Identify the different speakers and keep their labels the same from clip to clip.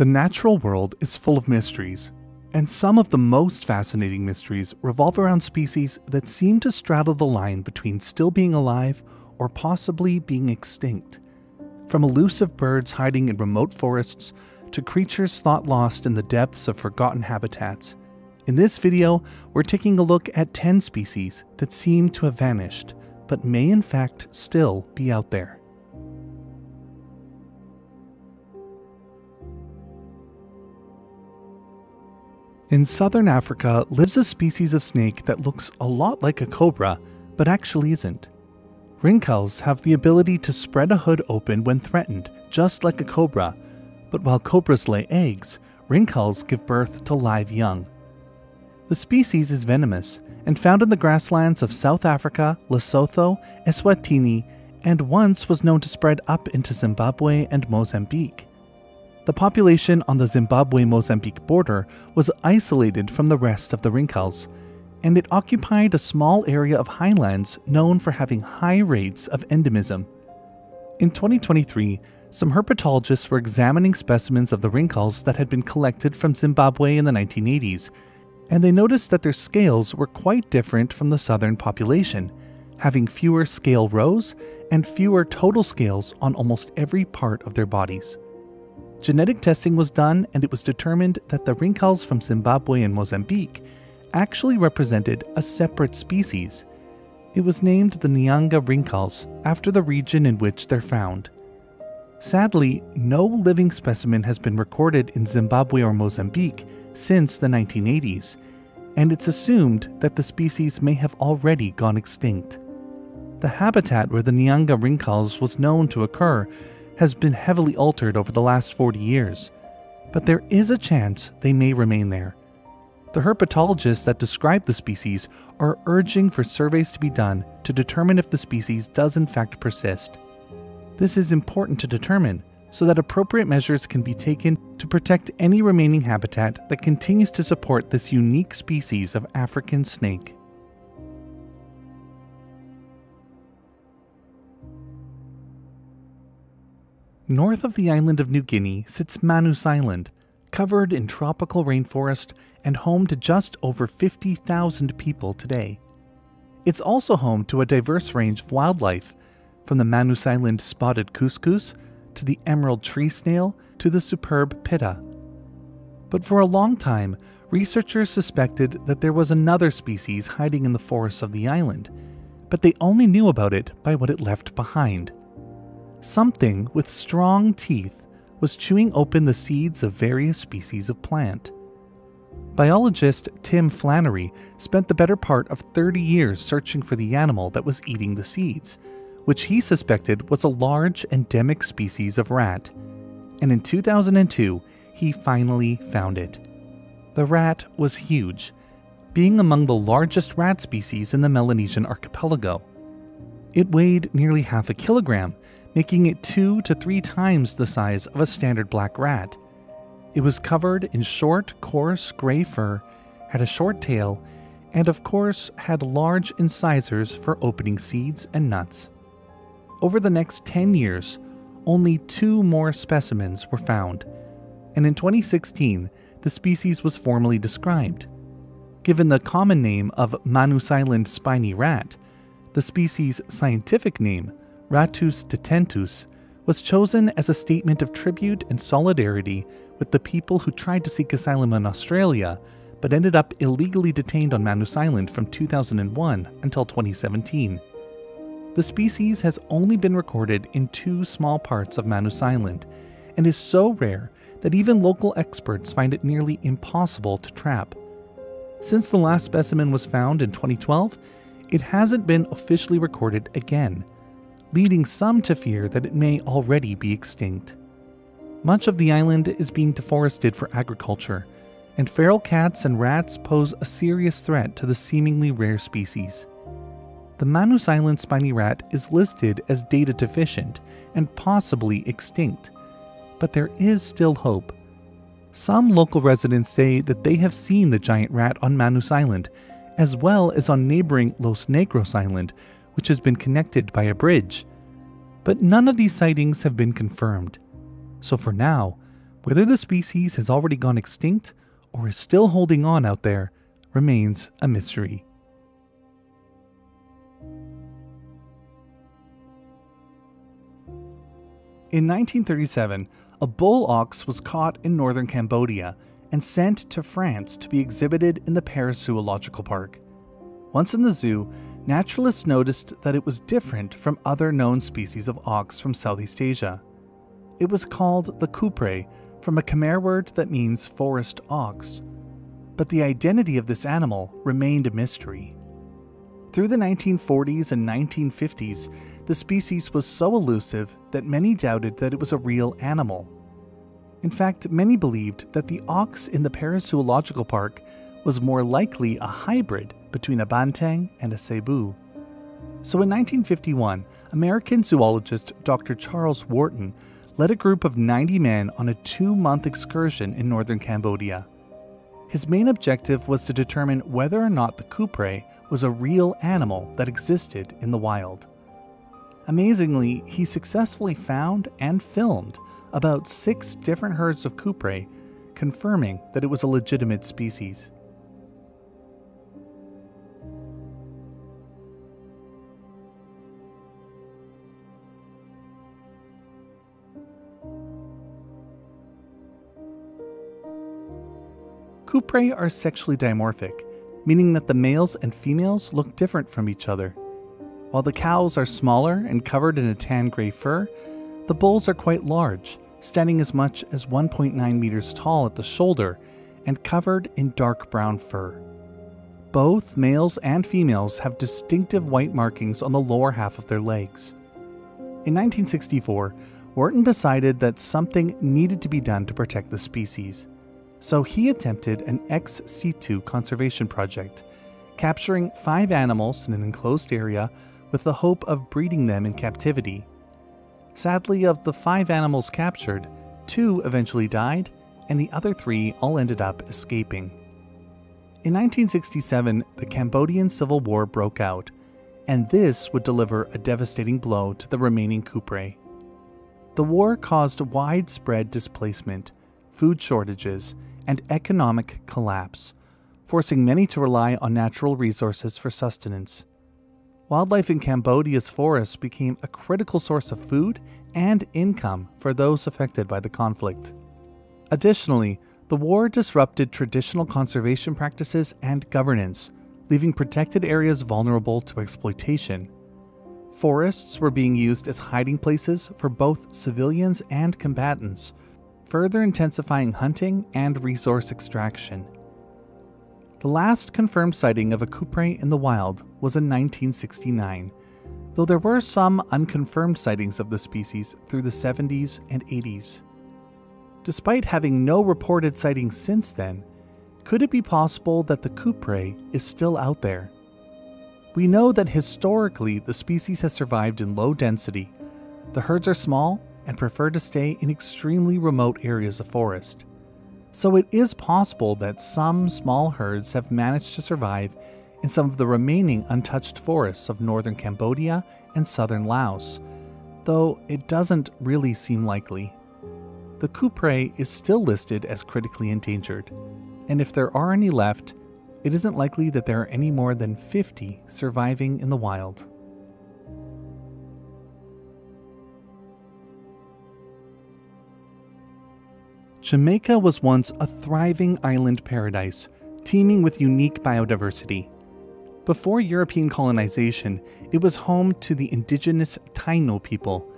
Speaker 1: The natural world is full of mysteries, and some of the most fascinating mysteries revolve around species that seem to straddle the line between still being alive or possibly being extinct. From elusive birds hiding in remote forests to creatures thought lost in the depths of forgotten habitats. In this video, we're taking a look at 10 species that seem to have vanished, but may in fact still be out there. In southern Africa lives a species of snake that looks a lot like a cobra, but actually isn't. Rinkhals have the ability to spread a hood open when threatened, just like a cobra, but while cobras lay eggs, Rinkhals give birth to live young. The species is venomous and found in the grasslands of South Africa, Lesotho, Eswatini, and once was known to spread up into Zimbabwe and Mozambique. The population on the Zimbabwe-Mozambique border was isolated from the rest of the Rinkhals, and it occupied a small area of highlands known for having high rates of endemism. In 2023, some herpetologists were examining specimens of the Rinkhals that had been collected from Zimbabwe in the 1980s, and they noticed that their scales were quite different from the southern population, having fewer scale rows and fewer total scales on almost every part of their bodies. Genetic testing was done, and it was determined that the Rinkhals from Zimbabwe and Mozambique actually represented a separate species. It was named the Nyanga Rinkhals after the region in which they're found. Sadly, no living specimen has been recorded in Zimbabwe or Mozambique since the 1980s, and it's assumed that the species may have already gone extinct. The habitat where the Nyanga Rinkhals was known to occur has been heavily altered over the last 40 years, but there is a chance they may remain there. The herpetologists that describe the species are urging for surveys to be done to determine if the species does in fact persist. This is important to determine so that appropriate measures can be taken to protect any remaining habitat that continues to support this unique species of African snake. North of the island of New Guinea sits Manus Island, covered in tropical rainforest and home to just over 50,000 people today. It's also home to a diverse range of wildlife, from the Manus Island spotted couscous to the emerald tree snail to the superb pitta. But for a long time, researchers suspected that there was another species hiding in the forests of the island, but they only knew about it by what it left behind. Something with strong teeth was chewing open the seeds of various species of plant. Biologist Tim Flannery spent the better part of 30 years searching for the animal that was eating the seeds, which he suspected was a large endemic species of rat. And in 2002, he finally found it. The rat was huge, being among the largest rat species in the Melanesian archipelago. It weighed nearly half a kilogram, making it 2 to 3 times the size of a standard black rat. It was covered in short, coarse gray fur, had a short tail, and of course had large incisors for opening seeds and nuts. Over the next 10 years, only 2 more specimens were found, and in 2016, the species was formally described. Given the common name of Manus Island spiny rat, the species' scientific name, Rattus detentus, was chosen as a statement of tribute and solidarity with the people who tried to seek asylum in Australia, but ended up illegally detained on Manus Island from 2001 until 2017. The species has only been recorded in 2 small parts of Manus Island, and is so rare that even local experts find it nearly impossible to trap. Since the last specimen was found in 2012, it hasn't been officially recorded again, leading some to fear that it may already be extinct. Much of the island is being deforested for agriculture, and feral cats and rats pose a serious threat to the seemingly rare species. The Manus Island spiny rat is listed as data deficient and possibly extinct, but there is still hope. Some local residents say that they have seen the giant rat on Manus Island, as well as on neighboring Los Negros Island, which has been connected by a bridge. But none of these sightings have been confirmed. So for now, Whether the species has already gone extinct or is still holding on out there remains a mystery. In 1937, a bull ox was caught in northern Cambodia and sent to France to be exhibited in the Paris Zoological Park. Once in the zoo, naturalists noticed that it was different from other known species of ox from Southeast Asia. It was called the Kouprey, from a Khmer word that means forest ox. But the identity of this animal remained a mystery. Through the 1940s and 1950s, the species was so elusive that many doubted that it was a real animal. In fact, many believed that the ox in the Paris Zoological Park was more likely a hybrid between a banteng and a cebu. So in 1951, American zoologist Dr. Charles Wharton led a group of 90 men on a 2-month excursion in northern Cambodia. His main objective was to determine whether or not the Kouprey was a real animal that existed in the wild. Amazingly, he successfully found and filmed about 6 different herds of Kouprey, confirming that it was a legitimate species. Kouprey are sexually dimorphic, meaning that the males and females look different from each other. While the cows are smaller and covered in a tan-gray fur, the bulls are quite large, standing as much as 1.9 meters tall at the shoulder and covered in dark brown fur. Both males and females have distinctive white markings on the lower half of their legs. In 1964, Wharton decided that something needed to be done to protect the species. So he attempted an ex situ conservation project, capturing 5 animals in an enclosed area with the hope of breeding them in captivity. Sadly, of the 5 animals captured, 2 eventually died, and the other 3 all ended up escaping. In 1967, the Cambodian Civil War broke out, and this would deliver a devastating blow to the remaining Kouprey. The war caused widespread displacement, food shortages, and economic collapse, forcing many to rely on natural resources for sustenance. Wildlife in Cambodia's forests became a critical source of food and income for those affected by the conflict. Additionally, the war disrupted traditional conservation practices and governance, leaving protected areas vulnerable to exploitation. Forests were being used as hiding places for both civilians and combatants, further intensifying hunting and resource extraction. The last confirmed sighting of a Kouprey in the wild was in 1969, though there were some unconfirmed sightings of the species through the 70s and 80s. Despite having no reported sightings since then, could it be possible that the Kouprey is still out there? We know that historically the species has survived in low density. The herds are small and prefer to stay in extremely remote areas of forest. So it is possible that some small herds have managed to survive in some of the remaining untouched forests of northern Cambodia and southern Laos, though it doesn't really seem likely. The Kouprey is still listed as critically endangered, and if there are any left, it isn't likely that there are any more than 50 surviving in the wild. Jamaica was once a thriving island paradise, teeming with unique biodiversity. Before European colonization, it was home to the indigenous Taino people,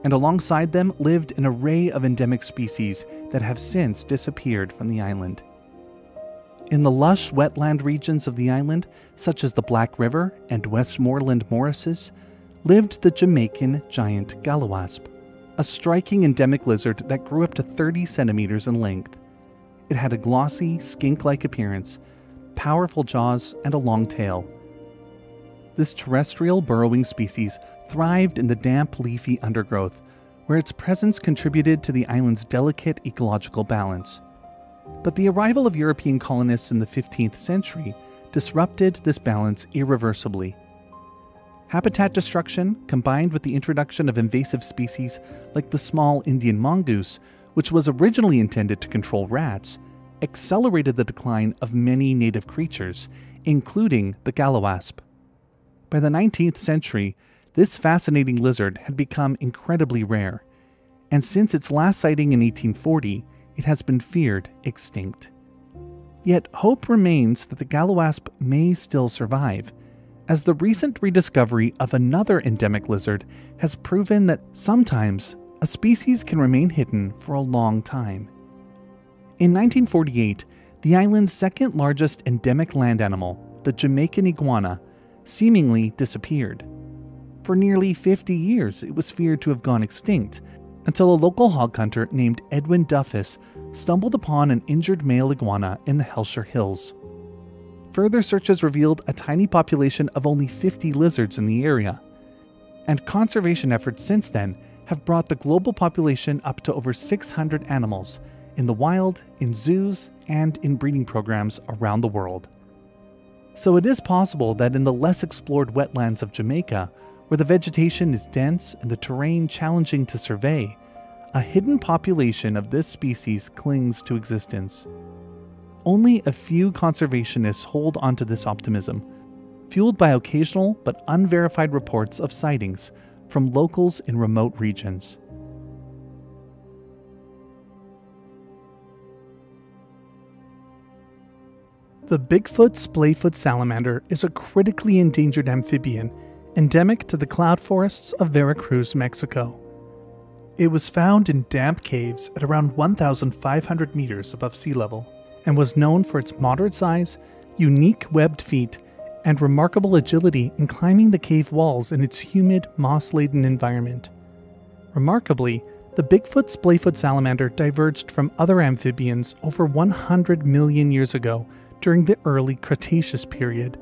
Speaker 1: and alongside them lived an array of endemic species that have since disappeared from the island. In the lush wetland regions of the island, such as the Black River and Westmoreland Morrises, lived the Jamaican giant Galliwasp, a striking endemic lizard that grew up to 30 centimeters in length. It had a glossy, skink-like appearance, powerful jaws, and a long tail. This terrestrial burrowing species thrived in the damp, leafy undergrowth, where its presence contributed to the island's delicate ecological balance. But the arrival of European colonists in the 15th century disrupted this balance irreversibly. Habitat destruction, combined with the introduction of invasive species like the small Indian mongoose, which was originally intended to control rats, accelerated the decline of many native creatures, including the Galliwasp. By the 19th century, this fascinating lizard had become incredibly rare, and since its last sighting in 1840, it has been feared extinct. Yet hope remains that the Galliwasp may still survive, as the recent rediscovery of another endemic lizard has proven that sometimes a species can remain hidden for a long time. In 1948, the island's second largest endemic land animal, the Jamaican iguana, seemingly disappeared. For nearly 50 years, it was feared to have gone extinct, until a local hog hunter named Edwin Duffus stumbled upon an injured male iguana in the Hellshire Hills. Further searches revealed a tiny population of only 50 lizards in the area, and conservation efforts since then have brought the global population up to over 600 animals in the wild, in zoos, and in breeding programs around the world. So it is possible that in the less explored wetlands of Jamaica, where the vegetation is dense and the terrain challenging to survey, a hidden population of this species clings to existence. Only a few conservationists hold onto this optimism, fueled by occasional but unverified reports of sightings from locals in remote regions. The Bigfoot Splayfoot salamander is a critically endangered amphibian endemic to the cloud forests of Veracruz, Mexico. It was found in damp caves at around 1,500 meters above sea level and was known for its moderate size, unique webbed feet, and remarkable agility in climbing the cave walls in its humid, moss-laden environment. Remarkably, the Bigfoot Splayfoot salamander diverged from other amphibians over 100 million years ago during the early Cretaceous period,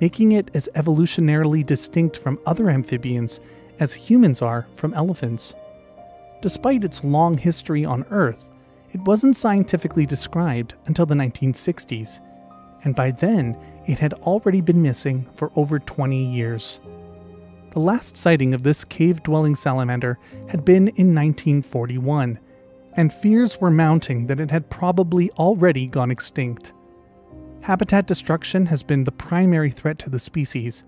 Speaker 1: making it as evolutionarily distinct from other amphibians as humans are from elephants. Despite its long history on Earth, it wasn't scientifically described until the 1960s, and by then it had already been missing for over 20 years. The last sighting of this cave-dwelling salamander had been in 1941, and fears were mounting that it had probably already gone extinct. Habitat destruction has been the primary threat to the species.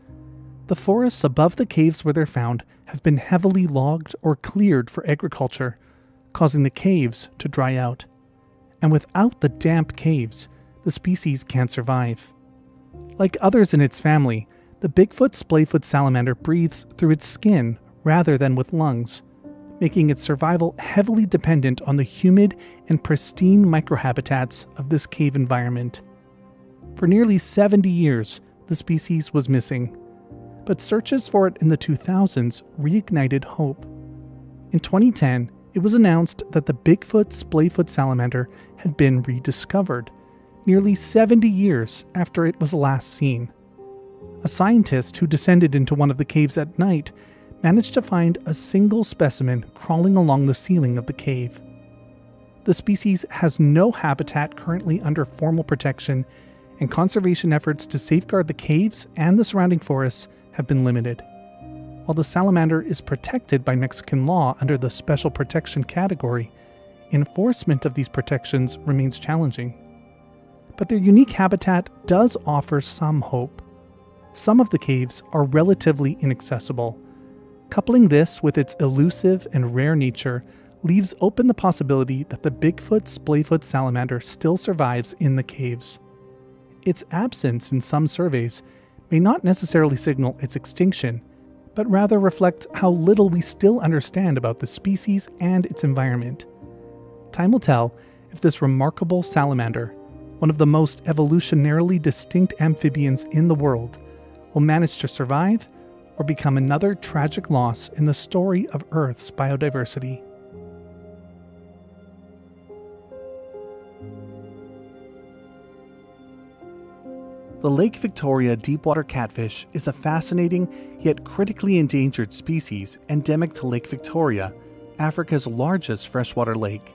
Speaker 1: The forests above the caves where they're found have been heavily logged or cleared for agriculture, causing the caves to dry out. And without the damp caves, the species can't survive. Like others in its family, the Bigfoot Splayfoot salamander breathes through its skin rather than with lungs, making its survival heavily dependent on the humid and pristine microhabitats of this cave environment. For nearly 70 years, the species was missing, but searches for it in the 2000s reignited hope. In 2010, it was announced that the Bigfoot Splayfoot salamander had been rediscovered, nearly 70 years after it was last seen. A scientist who descended into one of the caves at night managed to find a single specimen crawling along the ceiling of the cave. The species has no habitat currently under formal protection, and conservation efforts to safeguard the caves and the surrounding forests have been limited. While the salamander is protected by Mexican law under the Special Protection category, enforcement of these protections remains challenging. But their unique habitat does offer some hope. Some of the caves are relatively inaccessible. Coupling this with its elusive and rare nature leaves open the possibility that the Bigfoot Splayfoot salamander still survives in the caves. Its absence in some surveys may not necessarily signal its extinction, but rather reflect how little we still understand about the species and its environment. Time will tell if this remarkable salamander, one of the most evolutionarily distinct amphibians in the world, will manage to survive or become another tragic loss in the story of Earth's biodiversity. The Lake Victoria Deepwater catfish is a fascinating yet critically endangered species endemic to Lake Victoria, Africa's largest freshwater lake.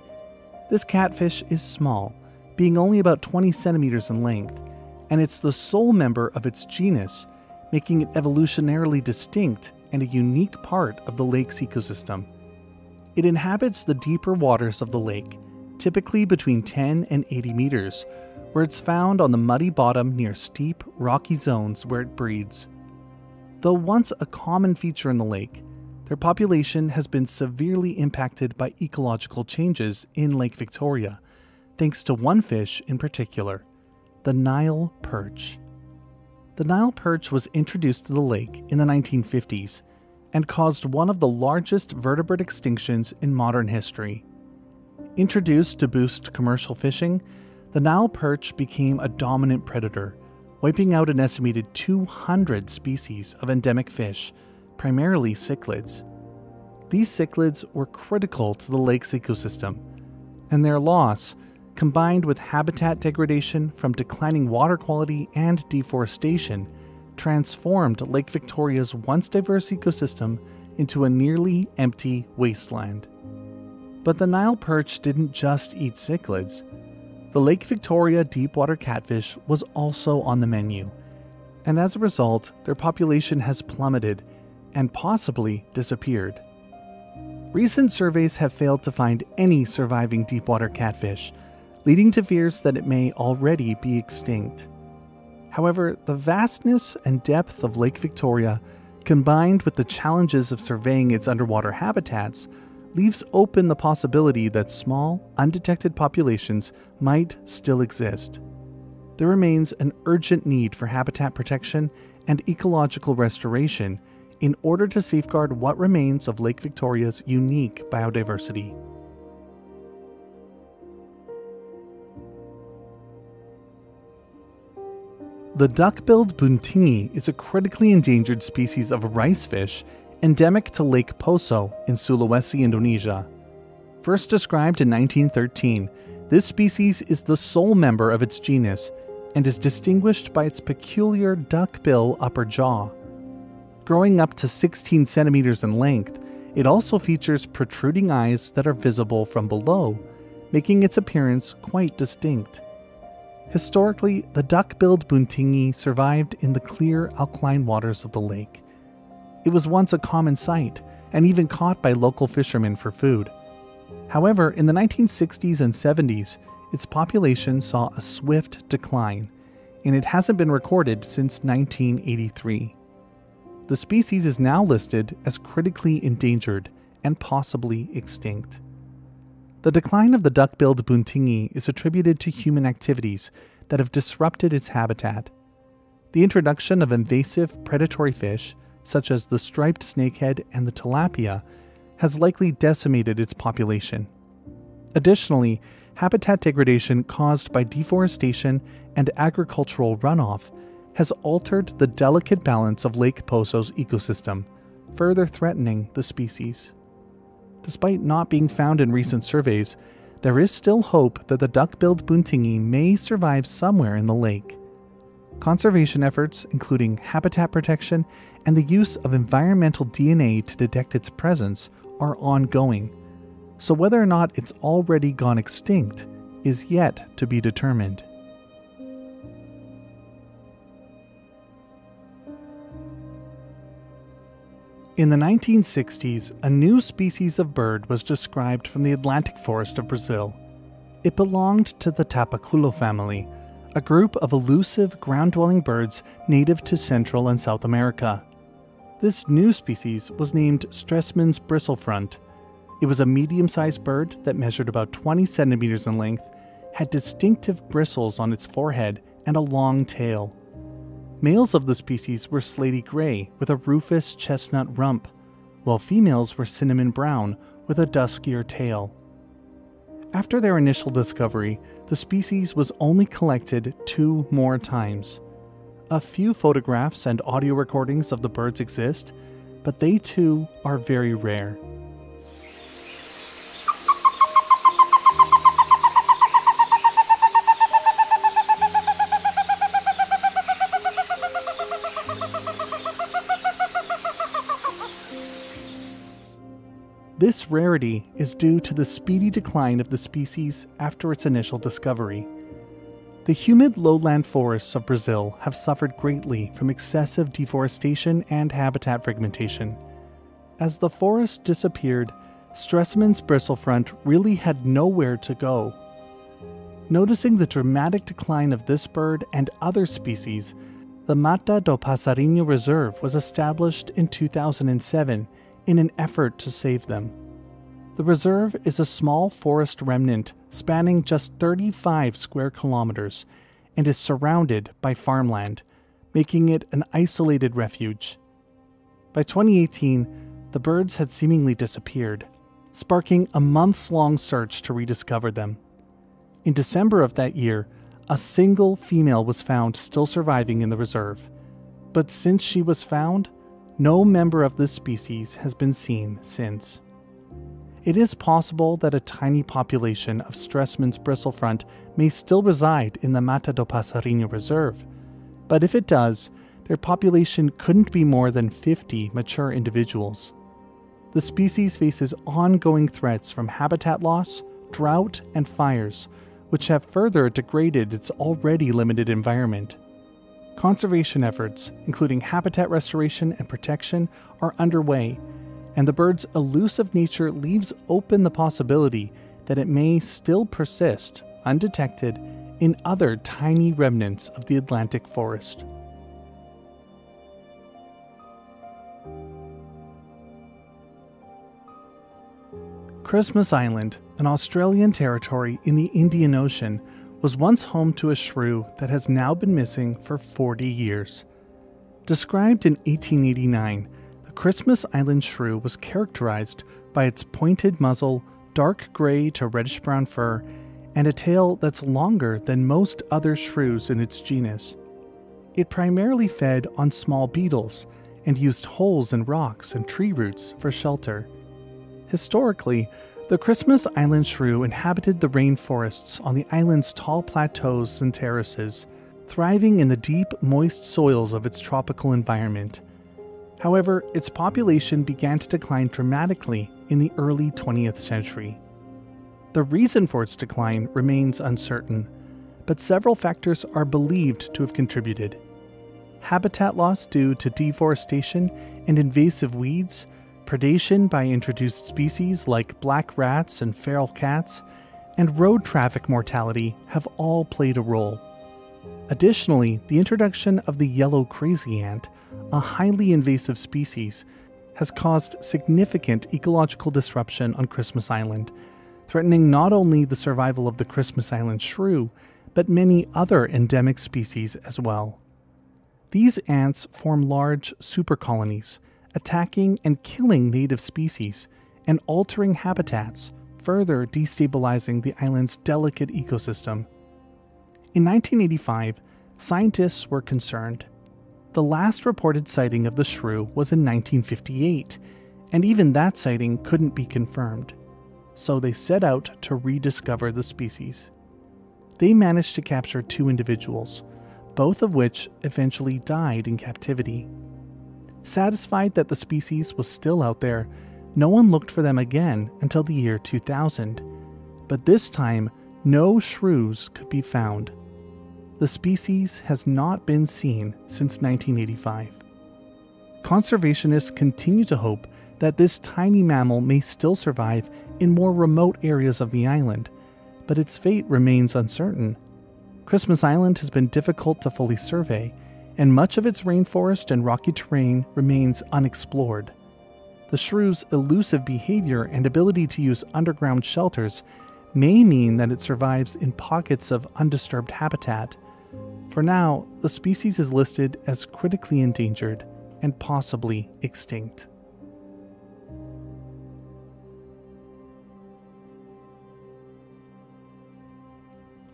Speaker 1: This catfish is small, being only about 20 centimeters in length, and it's the sole member of its genus, making it evolutionarily distinct and a unique part of the lake's ecosystem. It inhabits the deeper waters of the lake, typically between 10 and 80 meters, where it's found on the muddy bottom near steep, rocky zones where it breeds. Though once a common feature in the lake, their population has been severely impacted by ecological changes in Lake Victoria, thanks to one fish in particular, the Nile perch. The Nile perch was introduced to the lake in the 1950s and caused one of the largest vertebrate extinctions in modern history. Introduced to boost commercial fishing, the Nile perch became a dominant predator, wiping out an estimated 200 species of endemic fish, primarily cichlids. These cichlids were critical to the lake's ecosystem, and their loss, combined with habitat degradation from declining water quality and deforestation, transformed Lake Victoria's once diverse ecosystem into a nearly empty wasteland. But the Nile perch didn't just eat cichlids. The Lake Victoria Deepwater catfish was also on the menu, and as a result, their population has plummeted and possibly disappeared. Recent surveys have failed to find any surviving deepwater catfish, leading to fears that it may already be extinct. However, the vastness and depth of Lake Victoria, combined with the challenges of surveying its underwater habitats, leaves open the possibility that small, undetected populations might still exist. There remains an urgent need for habitat protection and ecological restoration in order to safeguard what remains of Lake Victoria's unique biodiversity. The duck-billed Buntingi is a critically endangered species of rice fish endemic to Lake Poso in Sulawesi, Indonesia. First described in 1913, this species is the sole member of its genus and is distinguished by its peculiar duck-bill upper jaw. Growing up to 16 centimeters in length, it also features protruding eyes that are visible from below, making its appearance quite distinct. Historically, the duck-billed Buntingi survived in the clear alkaline waters of the lake. It was once a common sight, and even caught by local fishermen for food. However, in the 1960s and 70s, its population saw a swift decline, and it hasn't been recorded since 1983. The species is now listed as critically endangered and possibly extinct. The decline of the duck-billed Buntingi is attributed to human activities that have disrupted its habitat. The introduction of invasive predatory fish, such as the striped snakehead and the tilapia, has likely decimated its population. Additionally, habitat degradation caused by deforestation and agricultural runoff has altered the delicate balance of Lake Poso's ecosystem, further threatening the species. Despite not being found in recent surveys, there is still hope that the duck-billed Buntingi may survive somewhere in the lake. Conservation efforts, including habitat protection and the use of environmental DNA to detect its presence, are ongoing, so whether or not it's already gone extinct is yet to be determined. In the 1960s, a new species of bird was described from the Atlantic forest of Brazil. It belonged to the tapaculo family, a group of elusive ground-dwelling birds native to Central and South America. This new species was named Stresemann's Bristlefront. It was a medium-sized bird that measured about 20 centimeters in length, had distinctive bristles on its forehead, and a long tail. Males of the species were slaty gray with a rufous chestnut rump, while females were cinnamon brown with a duskier tail. After their initial discovery, the species was only collected 2 more times. A few photographs and audio recordings of the birds exist, but they too are very rare. This rarity is due to the speedy decline of the species after its initial discovery. The humid lowland forests of Brazil have suffered greatly from excessive deforestation and habitat fragmentation. As the forest disappeared, Stresemann's bristlefront really had nowhere to go. Noticing the dramatic decline of this bird and other species, the Mata do Passarinho Reserve was established in 2007 in an effort to save them. The reserve is a small forest remnant spanning just 35 square kilometers and is surrounded by farmland, making it an isolated refuge. By 2018, the birds had seemingly disappeared, sparking a months-long search to rediscover them. In December of that year, a single female was found still surviving in the reserve, but since she was found, no member of this species has been seen since. It is possible that a tiny population of Stresemann's bristlefront may still reside in the Mata do Passarinho Reserve, but if it does, their population couldn't be more than 50 mature individuals. The species faces ongoing threats from habitat loss, drought, and fires, which have further degraded its already limited environment. Conservation efforts, including habitat restoration and protection, are underway, and the bird's elusive nature leaves open the possibility that it may still persist, undetected, in other tiny remnants of the Atlantic forest. Christmas Island, an Australian territory in the Indian Ocean, was once home to a shrew that has now been missing for 40 years. Described in 1889, the Christmas Island shrew was characterized by its pointed muzzle, dark gray to reddish-brown fur, and a tail that's longer than most other shrews in its genus. It primarily fed on small beetles and used holes in rocks and tree roots for shelter. Historically, the Christmas Island shrew inhabited the rainforests on the island's tall plateaus and terraces, thriving in the deep, moist soils of its tropical environment. However, its population began to decline dramatically in the early 20th century. The reason for its decline remains uncertain, but several factors are believed to have contributed. Habitat loss due to deforestation and invasive weeds, predation by introduced species like black rats and feral cats, and road traffic mortality have all played a role. Additionally, the introduction of the yellow crazy ant, a highly invasive species, has caused significant ecological disruption on Christmas Island, threatening not only the survival of the Christmas Island shrew, but many other endemic species as well. These ants form large supercolonies, attacking and killing native species and altering habitats, further destabilizing the island's delicate ecosystem. In 1985, scientists were concerned. The last reported sighting of the shrew was in 1958, and even that sighting couldn't be confirmed. So they set out to rediscover the species. They managed to capture 2 individuals, both of which eventually died in captivity. Satisfied that the species was still out there, no one looked for them again until the year 2000. But this time, no shrews could be found. The species has not been seen since 1985. Conservationists continue to hope that this tiny mammal may still survive in more remote areas of the island, but its fate remains uncertain. Christmas Island has been difficult to fully survey, and much of its rainforest and rocky terrain remains unexplored. The shrew's elusive behavior and ability to use underground shelters may mean that it survives in pockets of undisturbed habitat. For now, the species is listed as critically endangered and possibly extinct.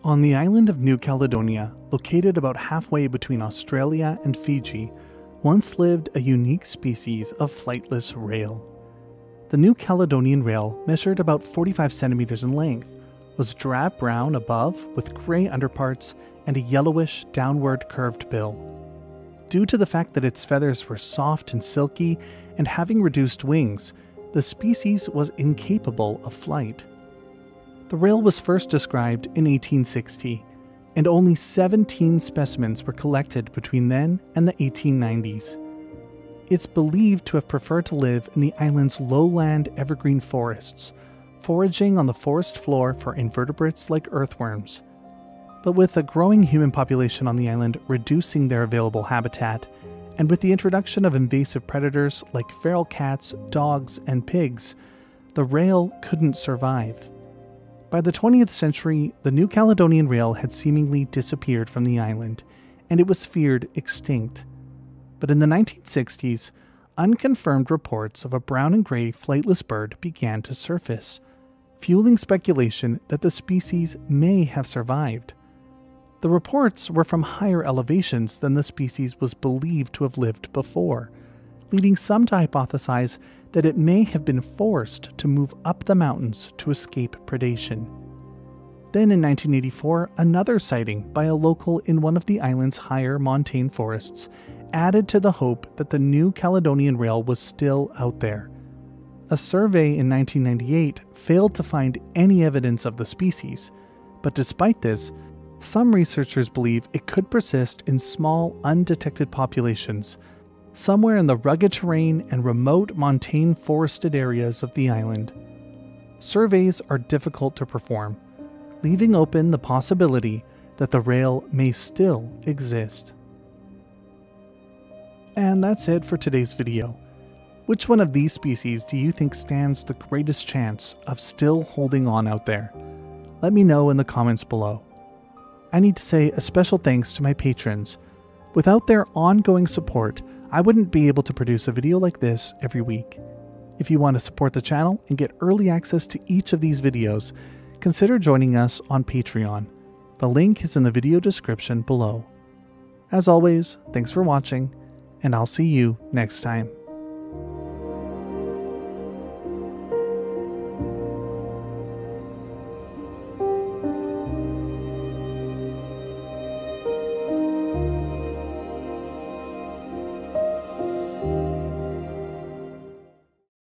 Speaker 1: On the island of New Caledonia, located about halfway between Australia and Fiji, once lived a unique species of flightless rail. The New Caledonian rail measured about 45 centimeters in length, was drab-brown above with gray underparts and a yellowish, downward curved bill. Due to the fact that its feathers were soft and silky and having reduced wings, the species was incapable of flight. The rail was first described in 1860, and only 17 specimens were collected between then and the 1890s. It's believed to have preferred to live in the island's lowland evergreen forests, foraging on the forest floor for invertebrates like earthworms. But with a growing human population on the island reducing their available habitat, and with the introduction of invasive predators like feral cats, dogs, and pigs, the rail couldn't survive. By the 20th century, the New Caledonian Rail had seemingly disappeared from the island, and it was feared extinct. But in the 1960s, unconfirmed reports of a brown and gray flightless bird began to surface, fueling speculation that the species may have survived. The reports were from higher elevations than the species was believed to have lived before, leading some to hypothesize that it may have been forced to move up the mountains to escape predation. Then in 1984, another sighting by a local in one of the island's higher montane forests added to the hope that the New Caledonian Rail was still out there. A survey in 1998 failed to find any evidence of the species, but despite this, some researchers believe it could persist in small, undetected populations, somewhere in the rugged terrain and remote montane forested areas of the island. Surveys are difficult to perform, leaving open the possibility that the rail may still exist. And that's it for today's video. Which one of these species do you think stands the greatest chance of still holding on out there? Let me know in the comments below. I need to say a special thanks to my patrons. Without their ongoing support, I wouldn't be able to produce a video like this every week. If you want to support the channel and get early access to each of these videos, consider joining us on Patreon. The link is in the video description below. As always, thanks for watching, and I'll see you next time.